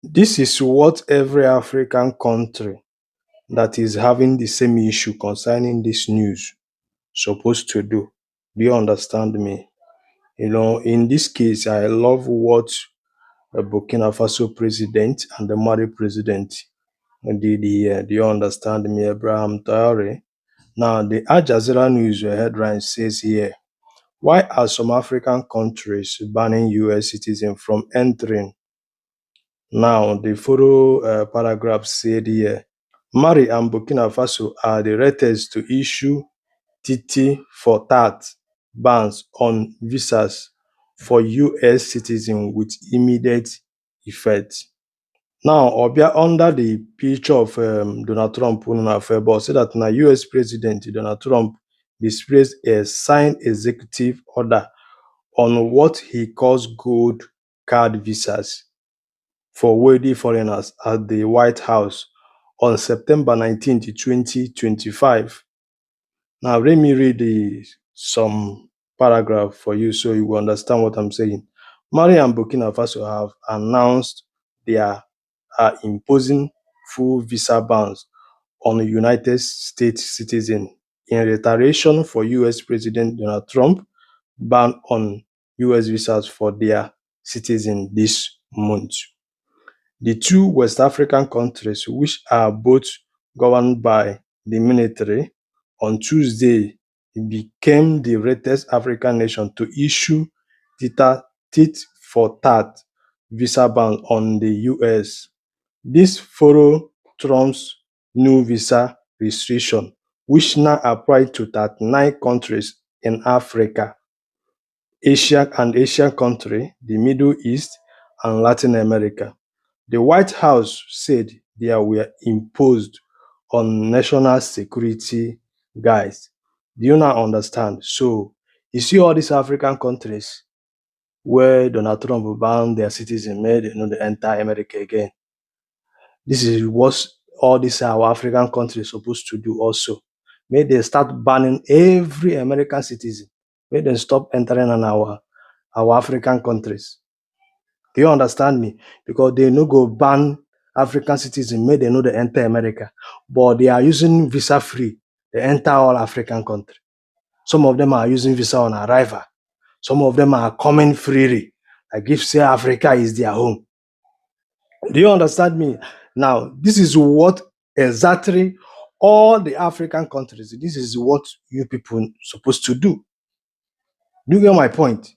This is what every African country that is having the same issue concerning this news supposed to do. Do you understand me? In this case, I love what Burkina Faso president and the Mali president did here. Do you understand me, Abraham Traore? Now, the Al Jazeera news headline says here, why are some African countries banning US citizens from entering? Now, the follow paragraph said here, Mali and Burkina Faso are the latest to issue TT for tat bans on visas for US citizens with immediate effect. Now, Obia under the picture of Donald Trump, but say that now US President Donald Trump displays a signed executive order on what he calls gold card visas for wealthy foreigners at the White House on September 19th, 2025. Now, let me read some paragraph for you so you will understand what I'm saying. Mali and Burkina Faso have announced they are imposing full visa bans on United States citizens in retaliation for US President Donald Trump ban on US visas for their citizens this month. The two West African countries, which are both governed by the military, on Tuesday became the latest African nation to issue tit-for-tat visa ban on the US. This follows Trump's new visa restriction, which now apply to 39 countries in Africa, Asia and Asian countries, the Middle East, and Latin America. The White House said they were imposed on national security guys. Do you now understand? So, you see all these African countries where Donald Trump banned their citizens, made they enter America again. This is what all these our African countries supposed to do also. May they start banning every American citizen. May they stop entering on our African countries. Do you understand me? Because they no go ban African citizens, may they know they enter America. But they are using visa free. They enter all African countries. Some of them are using visa on arrival. Some of them are coming freely. Like if say Africa is their home. Do you understand me? Now, this is what exactly all the African countries, this is what you people supposed to do. Do you get my point?